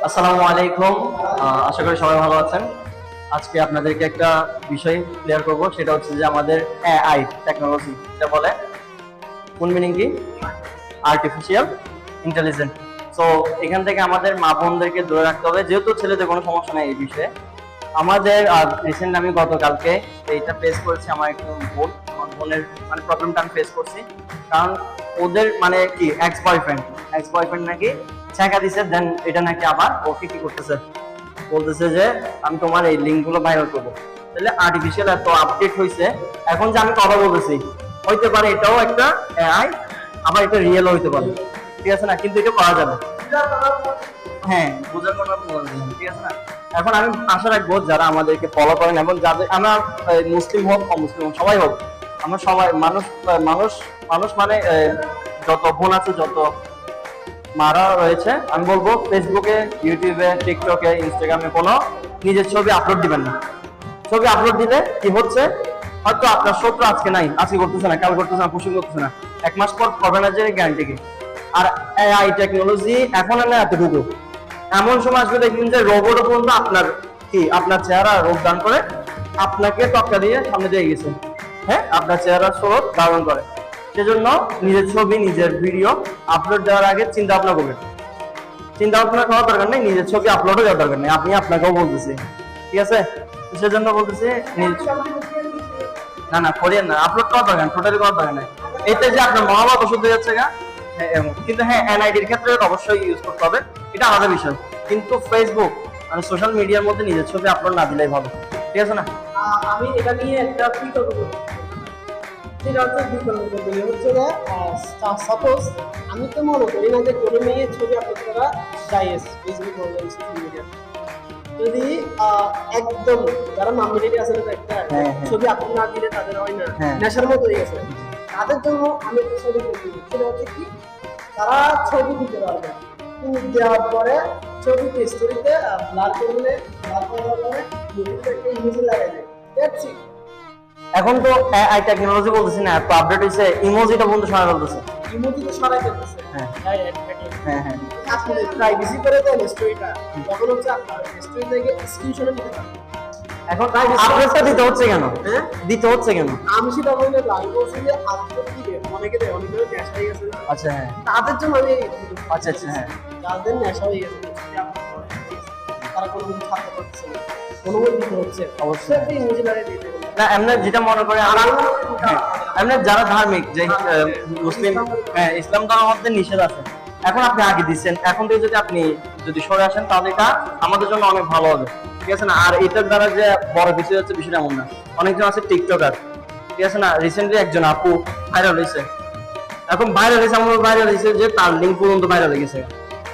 আসসালামু আলাইকুম। আশা করি সবাই ভালো আছেন। আজকে আপনাদেরকে একটা বিষয় ক্লিয়ার করব, সেটা হচ্ছে যে আমাদের এআই টেকনোলজি যেটা বলে, কোন মিনিং কি, আর্টিফিশিয়াল ইন্টেলিজেন্স। সো এখান থেকে আমাদের মা বোনদেরকে দূরে রাখতে হবে, যেহেতু ছেলেদের কোনো সমস্যা নেই এই বিষয়ে। আমাদের রিসেন্ট আমি গতকালকে এইটা ফেস করেছি, আমার আমার বোনের মানে প্রবলেমটা আমি ফেস করছি। কারণ ওদের মানে কি এক্স বয়ফ্রেন্ড নাকি ছেঁকা দিছে, দেন এটা নাকি আবার ওকে কি করতেছে, বলতেছে যে আমি তোমার এই লিঙ্কগুলো ভাইরাল করবো। তাহলে আর্টিফিশিয়াল এত আপডেট হয়েছে, এখন যে আমি কথা বলতেছি, হইতে পারে এটাও একটা এআই, আবার এটা রিয়েলও হইতে পারে, ঠিক আছে না? কিন্তু এটা করা যাবে, হ্যাঁ, বোঝার কোনো ঠিক আছে না? এখন আমি আশা রাখবো যারা আমাদেরকে ফলো করেন এবং যাদের আমার মুসলিম হোক অমুসলিম হোক সবাই হোক, আমরা সবাই মানুষ মানুষ মানুষ মানে যত বোন আছে, যত মারা রয়েছে, আমি বলবো ফেসবুকে, ইউটিউবে, টিকটকে, ইনস্টাগ্রামে কোনো নিজের ছবি আপলোড দিবেন না। ছবি আপলোড দিলে কি হচ্ছে, হয়তো আপনার শত্রু আজকে নাই, আজকে করতেছে না, কাল করতেছে না, পরশু করতেছে না, এক মাস পর করবে না, যে গ্যারান্টি কি? আর এআই টেকনোলজি এখন না এতটুকু, এমন সময় আসবে দেখবেন যে রোবটও পর্যন্ত আপনার চেহারা রূপদান করে আপনাকে টক্কা দিয়ে সামনে দিয়ে গেছে, হ্যাঁ, আপনার চেহারা স্বরূপ ধারণ করে। সেজন্য নিজের ছবি, নিজের ভিডিও আপলোড দেওয়ার আগে চিন্তা ভাবনা করবেন। চিন্তা ভাবনা করার দরকার নেই, নিজের ছবি আপলোডও দেওয়ার দরকার নেই, আপনি আপনাকেও বলতেছি, ঠিক আছে? সেজন্য বলতেছি না করিয়েন না, আপলোড করার দরকার, টোটালি করার দরকার নেই। এতে যে আপনার মহাভারত ওষুধ হয়ে যাচ্ছে গা, কিন্তু হ্যাঁ এনআইডির ক্ষেত্রে অবশ্যই ইউজ করতে হবে, এটা আলাদা বিষয়। কিন্তু ফেসবুক মানে সোশ্যাল মিডিয়ার মধ্যে নিজের ছবি আপলোড না দিলেই ভালো, ঠিক আছে না? আমি এটা নিয়ে একটা বিতর্ক করব, যেটা হচ্ছে বিতর্ক করতে হচ্ছে যে সাপোজ আমি তো মনে করি না যে কোনো মেয়ের ছবি আপলোড করা জায়েজ ফেসবুক অনলাইন সোশ্যাল মিডিয়া। যদি একদম যারা মামলাটি আছে না, একটা ছবি আপলোড না দিলে তাদের হয় না নেশার মতো হয়ে গেছে, তাদের জন্য আমি একটা ছবি করতে, সেটা হচ্ছে কি, তারা ছবি দিতে পারবে, কিন্তু দেওয়ার পরে ছবিতে স্টোরিতে ব্লার করলে, ব্লার করার পরে মুভিতে একটা ইমেজ লাগাই দেয়, দেখছি। এখন তো এআই টেকনোলজি বলতেছি না, এত আপডেট হয়েছে, ইমোজিটা বন্ধু সরাই ফেলতেছে। ইমোজি তো সরাই ফেলতেছে, হ্যাঁ হ্যাঁ, আপনি প্রাইভেসি করে দেন স্টোরিটা, তখন হচ্ছে আপনার স্টোরি থেকে স্ক্রিনশট নিতে পারবেন। এখন আপডেটটা দিতে হচ্ছে কেন? হ্যাঁ, দিতে হচ্ছে কেন? আমি সেটা বললে লাইভ বলছি যে আপলোড দিবে, অনেকে দেয়, অনেকে নেশা হয়ে গেছে। আচ্ছা হ্যাঁ, তাদের জন্য আমি আচ্ছা হ্যাঁ, যাদের নেশা হয়ে গেছে, তারা কোনো কিছু ছাড়তে পারছে না, অনুমতি দিতে হচ্ছে, অবশ্যই একটা ইমোজি লাগিয়ে দিতে হবে। না এমনি যেটা মনে করে এমনি যারা ধার্মিক, যে মুসলিম, হ্যাঁ, ইসলাম ধর্মের মধ্যে নিষেধ আছে। এখন আপনি আগে দিচ্ছেন, এখন থেকে যদি আপনি সরে আসেন, তাহলে এটা আমাদের জন্য অনেক ভালো হবে, ঠিক আছে না? আর এটার দ্বারা যে বড় কিছু হচ্ছে বিষয়টা এমন না। অনেকজন আছে টিকটকার, ঠিক আছে না? রিসেন্টলি একজন আপু ভাইরাল হয়েছে, এখন ভাইরাল হয়েছে, এমন ভাইরাল হয়েছে যে তার লিঙ্ক পর্যন্ত ভাইরাল হয়ে গেছে,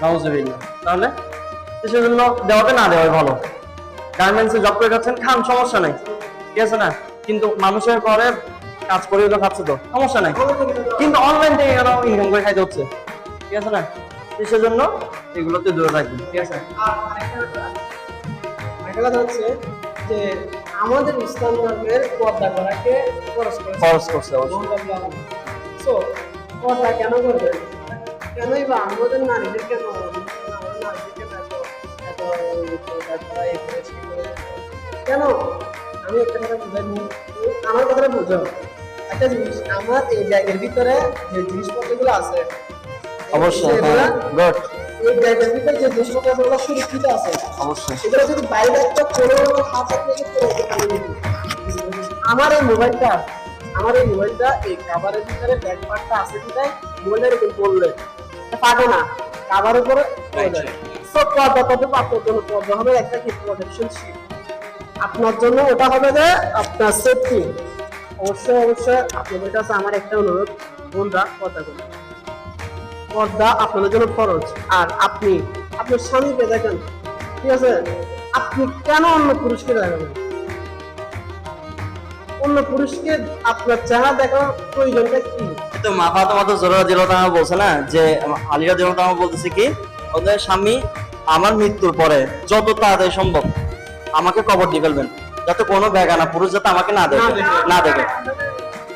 নাউজুবিল্লাহ। তাহলে সেজন্য দেওয়াতে না দেওয়াই ভালো। গার্মেন্টসে জব করে খাচ্ছেন, খান, সমস্যা নেই, ঠিক আছে না? কিন্তু মানুষের পরে কাজ করে খাচ্ছে তো সমস্যা নাই, কিন্তু অনলাইন থেকে কেন ইনকাম করে খাইতে হচ্ছে, ঠিক আছে না? সেজন্য এগুলোতে দূরে থাকবেন, ঠিক আছে? আর আরেকটা কথা হচ্ছে যে আমাদের ইসলাম ধর্মের পর্দা করাকে খরচ করছে সো পর্দা কেন করবে, কেনই বা আমাদের নারীদের কেন, আমাদের নারীদের কেন এত কেন? আমি একটা কথা বুঝাই, আমার কথাটা বুঝো। একটা জিনিস, আমার এই ব্যাগের ভিতরে যে জিনিসপত্রগুলো আছে, অবশ্যই এই ব্যাগের ভিতরে যে জিনিসপত্রগুলো সুরক্ষিত আছে, অবশ্যই এগুলো যদি বাইরে একটা কোনো হাতে থেকে আমার এই মোবাইলটা, এই কাভারের ভিতরে ব্যাগ পার্টটা আছে, যেটাই মোবাইলের উপর পড়লে পাবে না, কাভার উপরে সব পর্দা কত আপনার জন্য পর্দা হবে একটা কি প্রোটেকশন শিট আপনার জন্য, ওটা হবে যে আপনার সেফটি। অবশ্যই আপনাদের কাছে আমার একটা অনুরোধ, বোনরা পর্দা করুন, পর্দা আপনাদের জন্য ফরজ। আর আপনি আপনার স্বামীকে দেখেন, ঠিক আছে, আপনি কেন অন্য পুরুষকে দেখাবেন? অন্য পুরুষকে আপনার চেহারা দেখার প্রয়োজনটা কি? তো মা ফাতেমা তো জোহরা রাদিয়াল্লাহু তাআলা বলছে না, যে আলী রাদিয়াল্লাহু তাআলা বলতেছে কি, ওদের স্বামী আমার মৃত্যুর পরে যত তাড়াতাড়ি সম্ভব আমাকে কবর দিয়ে ফেলবেন, যাতে কোনো বেগানা পুরুষ যাতে আমাকে না দেখে।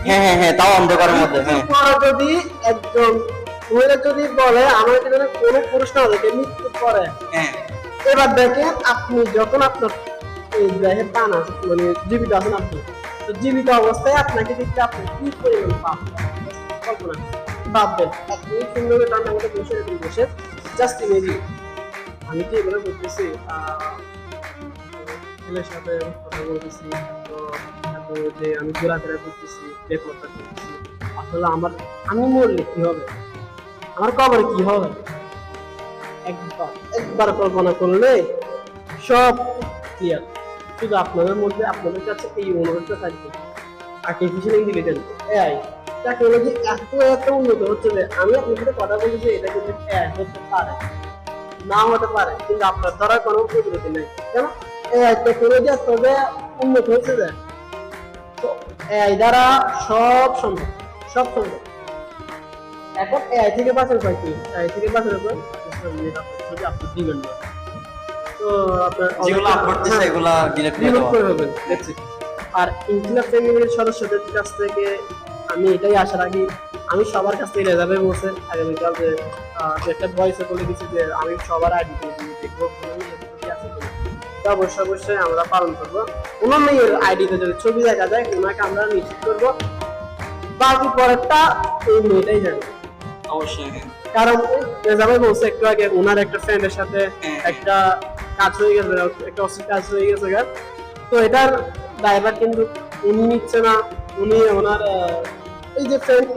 হ্যাঁ, তাও অন্ধকারের মধ্যে। হ্যাঁ, যদি একজন ওরা যদি বলে আমার এখানে কোনো প্রশ্ন হবে মৃত্যুর পরে, হ্যাঁ এবার দেখেন আপনি যখন আপনার এই দেহে প্রাণ আছে মানে জীবিত আছেন আপনি, তো জীবিত অবস্থায় আপনাকে দেখতে আপনি কি পরিমাণ পাপ কল্পনা ভাববেন। আপনি সুন্দর করে ঠান্ডা মতো বসে বসে জাস্ট ইমেজিন আমি কি এগুলো বলতেছি ছেলের সাথে কথা বলতেছি, তো তারপর যে আমি ঘোরাফেরা করতেছি বেপরতা করতেছি, আসলে আমি মরলে কি হবে, আমার কবরে কি হবে, একবার কল্পনা করলে সব ক্লিয়ার। শুধু আপনাদের মধ্যে আপনাদের কাছে এই অনুরোধটা থাকবে, আর্টিফিশিয়াল ইন্টেলিজেন্স এআই টেকনোলজি এত উন্নত হচ্ছে যে আমি আপনার সাথে কথা বলি যে এটা কিন্তু এআই হতে পারে, না হতে পারে, কিন্তু আপনার ধরার কোনো প্রতিরোধ নেই। কেন এআই টেকনোলজি তবে উন্নত হচ্ছে যে তো এআই দ্বারা সব সম্ভব, সব সম্ভব। এখন এআই থেকে বাঁচার উপায় কি? এআই থেকে বাঁচার উপায় যদি আপনি দিবেন না, তো আপনার যেগুলো আপলোড দিছে এগুলা ডিলিট করে রিমুভ দেওয়া। করে দেবেন। That's it। আর ইনকিলাব ফ্যামিলির সদস্যদের কাছ থেকে আমি এটাই আশা রাখি, আমি সবার কাছ থেকে রেজাল্ট বলছে আগামীকাল যে একটা ভয়েসে বলে দিচ্ছি যে আমি সবার আইডি করে দিয়ে দেখবো কোনো মেয়ে ছবি আছে কিনা। তো অবশ্যই আমরা পালন করবো। কোনো মেয়ের আইডিতে যদি ছবি দেখা যায় ওনাকে আমরা নিশ্চিত করবো, বাকি পরেরটা এই মেয়েটাই জানে। অবশ্যই হ্যাঁ। কারণ রেজাবে বলছে একটু আগে ওনার একটা ফ্রেন্ডের সাথে একটা কাজ হয়ে গেছে, একটা অস্থির কাজ হয়ে গেছে গান, তো এটার ড্রাইভার কিন্তু উনি নিচ্ছে না, উনি ওনার এই যে ফ্রেন্ড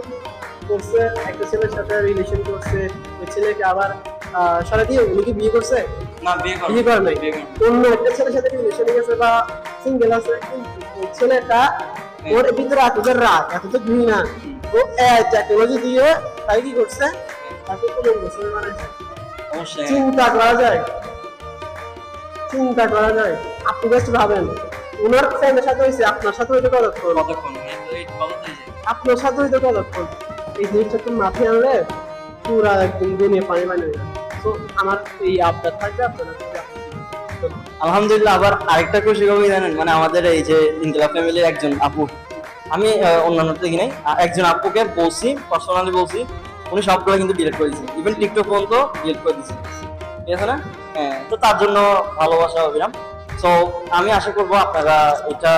করছে একটা ছেলের সাথে রিলেশন করছে, ওই ছেলেকে আবার সারা দিয়ে উনি কি বিয়ে করছে, না বিয়ে বিয়ে করে নাই, বিয়ে করে অন্য একটা ছেলের সাথে রিলেশন গেছে বা সিঙ্গেল আছে, কিন্তু ওই ছেলেটা ওর ভিতরে এতদের রাগ এতদের ঘৃণা, ও টেকনোলজি দিয়ে তাই কি করছে, তাকে কোনো গোসল বানাইছে। অবশ্যই চিন্তা করা যায়, চিন্তা করা যায়। আপনি জাস্ট ভাবেন ওনার ফ্রেন্ডের সাথে হয়েছে, আপনার সাথে হয়তো কতক্ষণ, কতক্ষণ এই বলো তো এই যে আপনার সাথে হয়তো কতক্ষণ, এই জিনিসটা একটু মাথায় আনলে পুরা একদম দুনিয়া পানি পানি হয়ে যাবে। তো আমার এই আপডেট থাকবে আপনারা আলহামদুলিল্লাহ। আবার আরেকটা খুশি খবর জানেন, মানে আমাদের এই যে ইনকিলাব ফ্যামিলির একজন আপু, আমি অন্যান্য দেখি নাই, একজন আপুকে বলছি, পার্সোনালি বলছি, উনি সবগুলো কিন্তু ডিলিট করে দিয়েছে, ইভেন টিকটক পর্যন্ত ডিলিট করে দিয়েছে, ঠিক আছে না? হ্যাঁ, তো তার জন্য ভালোবাসা অবিরাম। তো আমি আশা করবো আপনারা এটা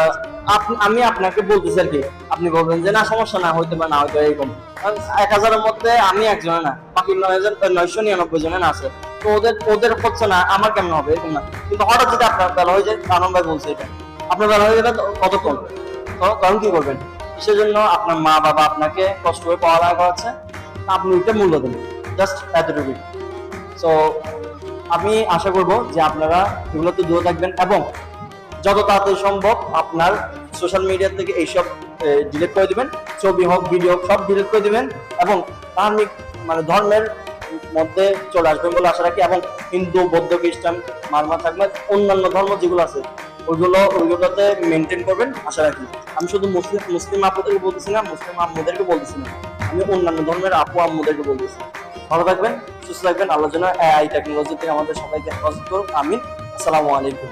আমি আপনাকে বলতেছি আর কি, আপনি বলবেন যে না সমস্যা না হইতে পারে, না হয়তো এরকম 1000-এর মধ্যে আমি একজনে না, বাকি 9999 জনে না আছে, তো ওদের হচ্ছে না, আমার কেমন হবে এরকম না। কিন্তু হঠাৎ যদি আপনার বেলা হয়ে যায়, আনন্দ ভাই বলছে এটা আপনার বেলা হয়ে গেলে কতক্ষণ, তো তখন কি করবেন? সেজন্য আপনার মা বাবা আপনাকে কষ্ট করে পড়ালেখা করাচ্ছে, আপনি ওইটা মূল্য দেন, জাস্ট এতটুকু। সো আমি আশা করব যে আপনারা এগুলোতে দূরে থাকবেন এবং যত তাড়াতাড়ি সম্ভব আপনার সোশ্যাল মিডিয়া থেকে এইসব ডিলিট করে দিবেন, ছবি হোক ভিডিও হোক সব ডিলিট করে দিবেন এবং ধার্মিক মানে ধর্মের মধ্যে চলে আসবেন বলে আশা রাখি। এবং হিন্দু বৌদ্ধ খ্রিস্টান মারমা থাকবে অন্যান্য ধর্ম যেগুলো আছে ওইগুলোতে মেনটেন করবেন আশা রাখি। আমি শুধু মুসলিম আপুদেরকে বলতেছি না, মুসলিম আম্মুদেরকে বলতেছি না, আমি অন্যান্য ধর্মের আপু আম্মুদেরকে বলতেছি। ভালো থাকবেন, সুস্থ থাকবেন, আল্লাহ যেন এআই টেকনোলজি থেকে আমাদের সবাইকে হেফাজত করুক, আমিন। আসসালামু আলাইকুম।